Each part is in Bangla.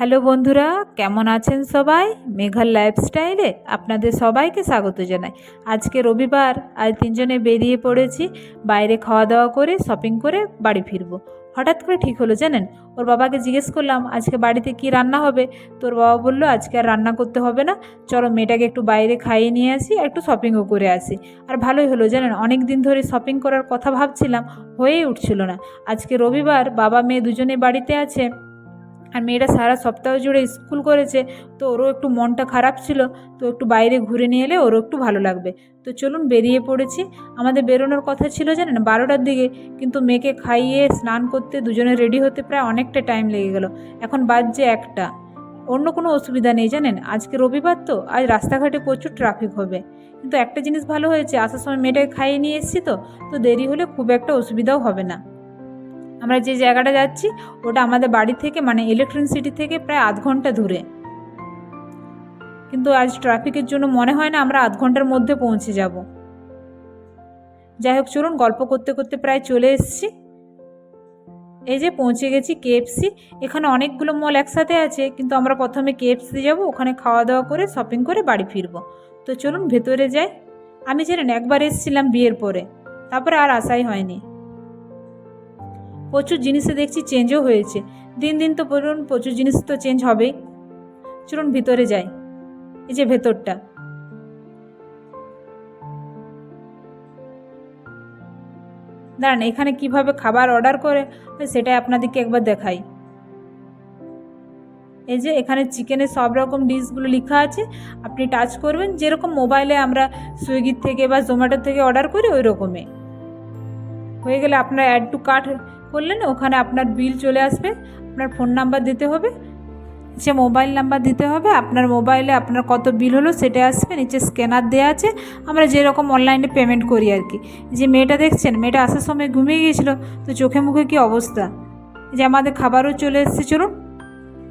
হ্যালো বন্ধুরা, কেমন আছেন সবাই? মেঘার লাইফস্টাইলে আপনাদের সবাইকে স্বাগত জানাই। আজকে রবিবার, আজ তিনজনে বেরিয়ে পড়েছি বাইরে খাওয়া দাওয়া করে শপিং করে বাড়ি ফিরবো। হঠাৎ করে ঠিক হলো জানেন, ওর বাবাকে জিজ্ঞেস করলাম আজকে বাড়িতে কি রান্না হবে। তোর বাবা বলল আজকে আর রান্না করতে হবে না, চলো মেয়েটাকে একটু বাইরে খাইয়ে নিয়ে আসি আর একটু শপিংও করে আসি। আর ভালোই হলো জানেন, অনেক দিন ধরে শপিং করার কথা ভাবছিলাম, হয়েই উঠছিল না। আজকে রবিবার, বাবা মেয়ে দুজনে বাড়িতে আছে আর মেয়েটা সারা সপ্তাহ জুড়ে স্কুল করেছে, তো ওরও একটু মনটা খারাপ ছিল। তো একটু বাইরে ঘুরে নিয়ে এলে ওরও একটু ভালো লাগবে। তো চলুন বেরিয়ে পড়েছি। আমাদের বেরোনোর কথা ছিল জানেন 12টার দিকে, কিন্তু মেয়েকে খাইয়ে স্নান করতে দুজনে রেডি হতে প্রায় অনেকটা টাইম লেগে গেল। এখন বাজছে 1টা। অন্য কোনো অসুবিধা নেই জানেন, আজকে রবিবার তো আজ রাস্তাঘাটে প্রচুর ট্রাফিক হবে। কিন্তু একটা জিনিস ভালো হয়েছে, আসার সময় মেয়েটাকে খাইয়ে নিয়ে এসেছি, তো দেরি হলে খুব একটা অসুবিধাও হবে না। আমরা যে জায়গাটা যাচ্ছি ওটা আমাদের বাড়ি থেকে মানে ইলেকট্রনিক সিটি থেকে প্রায় আধ ঘন্টা দূরে, কিন্তু আজ ট্রাফিকের জন্য মনে হয় না আমরা আধ ঘন্টার মধ্যে পৌঁছে যাব। যাই হোক চলুন, গল্প করতে করতে প্রায় চলে এসেছি। এই যে পৌঁছে গেছি কেএফসি। এখানে অনেকগুলো মল একসাথে আছে, কিন্তু আমরা প্রথমে কেএফসি যাব, ওখানে খাওয়া দাওয়া করে শপিং করে বাড়ি ফিরবো। তো চলুন ভেতরে যাই। আমি জানেন একবার এসেছিলাম বিয়ের পরে, তারপরে আর আসাই হয়নি। প্রচুর জিনিসে দেখছি চেঞ্জও হয়েছে, দিন দিন তো বলুন প্রচুর জিনিস তো চেঞ্জ হবেই। চলুন ভিতরে যাই। এই যে ভেতরটা, দাঁড়ান এখানে কিভাবে খাবার অর্ডার করে সেটাই আপনাদেরকে একবার দেখাই। এই যে এখানে চিকেনের সব রকম ডিশগুলো লেখা আছে, আপনি টাচ করবেন যেরকম মোবাইলে আমরা সুইগির থেকে বা জোম্যাটোর থেকে অর্ডার করি ওই রকমই। হয়ে গেলে আপনার অ্যাড টু কার্ট করলেন, ওখানে আপনার বিল চলে আসবে। আপনার ফোন নাম্বার দিতে হবে, নিচে মোবাইল নাম্বার দিতে হবে, আপনার মোবাইলে আপনার কত বিল হলো সেটা আসবে, নিচে স্ক্যানার দেওয়া আছে। আমরা যেরকম অনলাইনে পেমেন্ট করি আর কি। যে মেয়েটা দেখছেন, মেয়েটা আসার সময় ঘুমিয়ে গিয়েছিল, তো চোখে মুখে কী অবস্থা। যে আমাদের খাবারও চলে এসেছে, চলুন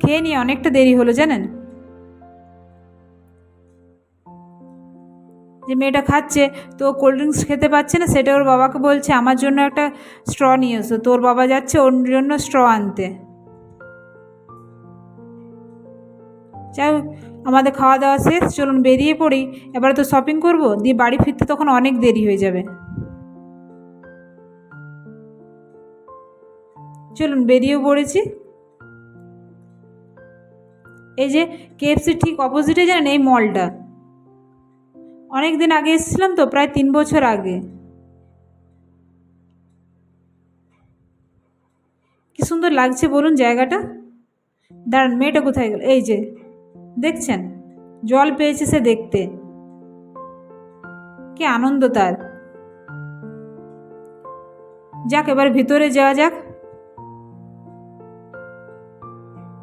খেয়ে নিয়ে, অনেকটা দেরি হলো জানেন। যে মেয়েটা খাচ্ছে, তো কোল্ড ড্রিঙ্কস খেতে পাচ্ছে না, সেটা ওর বাবাকে বলছে আমার জন্য একটা স্ট্র নিয়ে এসো। তো ওর বাবা যাচ্ছে ওর জন্য স্ট্র আনতে। যাই হোক, আমাদের খাওয়া দাওয়া শেষ, চলুন বেরিয়ে পড়ি। এবারে তো শপিং করব, দিয়ে বাড়ি ফিরতে তখন অনেক দেরি হয়ে যাবে। চলুন বেরিয়ে পড়েছি। এই যে কেএফসি ঠিক অপোজিটে জানেন এই মলটা। অনেক দিন আগে এসেছিলাম, তো প্রায় 3 বছর আগে। কি সুন্দর লাগছে বলুন জায়গাটা। দাঁড়ান মেয়েটা কোথায় গেল, এই যে দেখছেন জল পেয়েছে সে দেখতে, কি আনন্দ তার। যাক এবার ভিতরে যাওয়া যাক।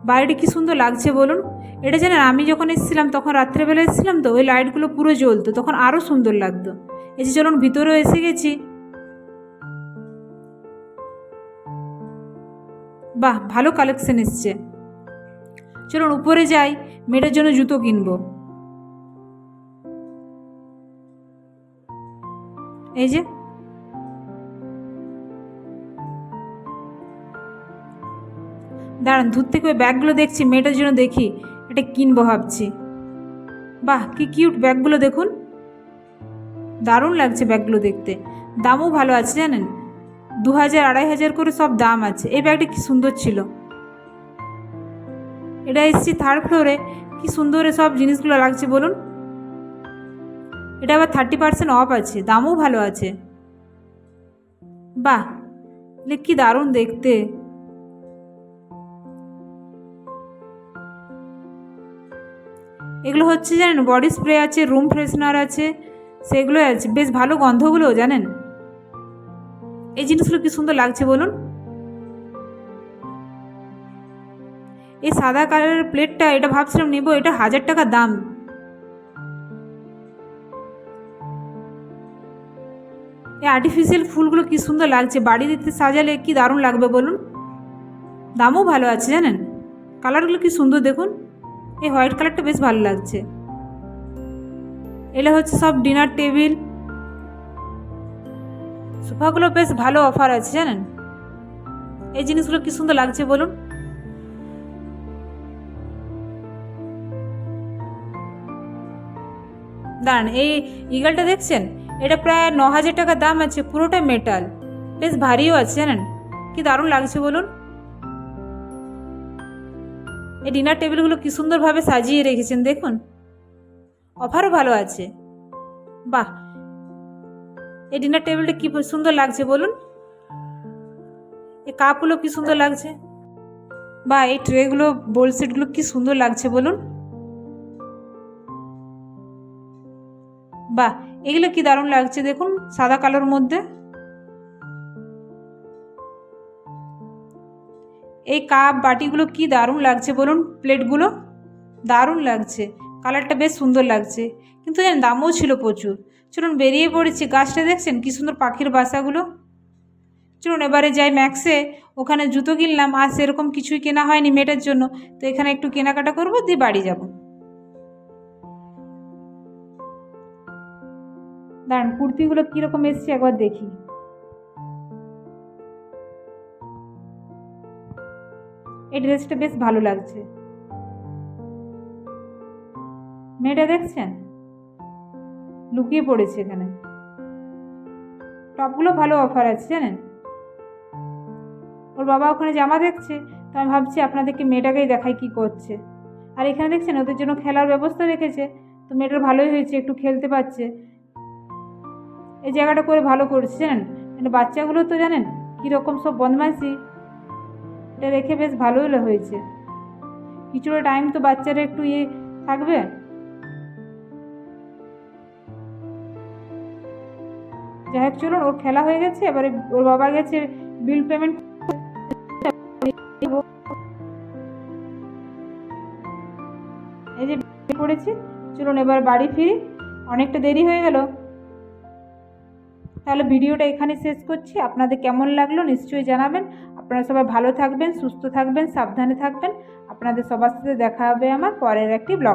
বাড়িটা কি সুন্দর লাগছে বলুন। এটা জানেন আমি যখন এসেছিলাম তখন রাত্রেবেলা এসেছিলাম, তো ওই লাইটগুলো পুরো জ্বলতো, তখন আরও সুন্দর লাগতো। এই যে চলুন ভিতরেও এসে গেছি। বাহ, ভালো কালেকশন এসছে। চলুন উপরে যাই, মেয়েটার জন্য জুতো কিনবো। এই যে দাঁড়ান, দূর থেকে ওই ব্যাগগুলো দেখছি, মেয়েটার জন্য দেখি এটা কিনবো ভাবছি। বাহ কি কিউট ব্যাগগুলো দেখুন, দারুণ লাগছে ব্যাগগুলো দেখতে। দামও ভালো আছে জানেন, 2000 2500 করে সব দাম আছে। এই ব্যাগটা কি সুন্দর ছিল। এটা এসছি 3rd ফ্লোরে, কি সুন্দর সব জিনিসগুলো লাগছে বলুন। এটা আবার 30% অফ আছে, দামও ভালো আছে। বাহ, কি দারুণ দেখতে। এগুলো হচ্ছে জানেন বডি স্প্রে আছে, রুম ফ্রেশনার আছে, সেগুলো আছে, বেশ ভালো গন্ধগুলোও জানেন। এই জিনিসগুলো কি সুন্দর লাগছে বলুন। এই সাদা কালারের প্লেটটা, এটা ভাবছিলাম নেবো, এটা 1000 টাকা দাম। এই আর্টিফিশিয়াল ফুলগুলো কি সুন্দর লাগছে, বাড়ি দিতে সাজালে কি দারুণ লাগবে বলুন। দামও ভালো আছে জানেন, কালারগুলো কি সুন্দর দেখুন। এই হোয়াইট কালারটা বেশ ভালো লাগছে। এগুলো হচ্ছে সব ডিনার টেবিল, সোফাগুলো বেশ ভালো অফার আছে জানেন। এই জিনিসগুলো কি সুন্দর লাগছে বলুন। দাঁড়ান, এই ইগলটা দেখছেন, এটা প্রায় 9,000 টাকা দাম আছে, পুরোটা মেটাল, বেশ ভারীও আছে জানেন, কি দারুণ লাগছে বলুন। এই ডিনার টেবিলগুলো কি সুন্দরভাবে সাজিয়ে রেখেছেন দেখুন, অফারও ভালো আছে। বাহ, এই ডিনার টেবিলটা কি সুন্দর লাগছে বলুন, এই কাপগুলো কি সুন্দর লাগছে, বা এই ট্রেগুলো, বোল সেটগুলো কি সুন্দর লাগছে বলুন। বাহ, এগুলো কি দারুণ লাগছে দেখুন, সাদা কালোর মধ্যে। এই কাপ বাটিগুলো কি দারুণ লাগছে বলুন, প্লেটগুলো দারুণ লাগছে, কালারটা বেশ সুন্দর লাগছে, কিন্তু জানেন দামও ছিল প্রচুর। চলুন বেরিয়ে পড়েছি, গাছটা দেখছেন কি সুন্দর পাখির বাসাগুলো। চলুন এবারে যাই ম্যাক্সে, ওখানে জুতো কিনলাম, আর সেরকম কিছুই কেনা হয়নি মেয়েটার জন্য, তো এখানে একটু কেনাকাটা করবো, দিয়ে বাড়ি যাব। দাঁড়ান, কুর্তিগুলো কীরকম এসছে একবার দেখি। এই ড্রেসটা বেশ ভালো লাগছে, মেয়েটা দেখছেন লুকিয়ে পড়েছে এখানে। টপগুলো ভালো অফার আছে জানেন। ওর বাবা ওখানে জামা দেখছে, তো আমি ভাবছি আপনাদেরকে মেয়েটাকেই দেখাই কি করছে। আর এখানে দেখছেন ওদের জন্য খেলার ব্যবস্থা রেখেছে, তো মেয়েটার ভালোই হয়েছে, একটু খেলতে পারছে। এই জায়গাটা করে ভালো করছে জানেন, মানে বাচ্চাগুলো তো জানেন কীরকম সব বদমাইশি, এটা রেখে বেশ ভালোই হয়েছে। কিছুটা টাইম তো বাচ্চারা একটু থাকবে। যাই হোক চলুন, ওর খেলা হয়ে গেছে, এবারে ওর বাবা গেছে বিল পেমেন্ট। এই যে পড়েছি, চলুন এবার বাড়ি ফিরি, অনেকটা দেরি হয়ে গেল। তাহলে ভিডিওটা এখানে শেষ করছি। আপনাদের কেমন লাগলো নিশ্চয়ই জানাবেন। আপনারা সবাই ভালো থাকবেন, সুস্থ থাকবেন, সাবধানে থাকবেন। আপনাদের সবার সাথে দেখা হবে আমার পরের একটি ব্লগ।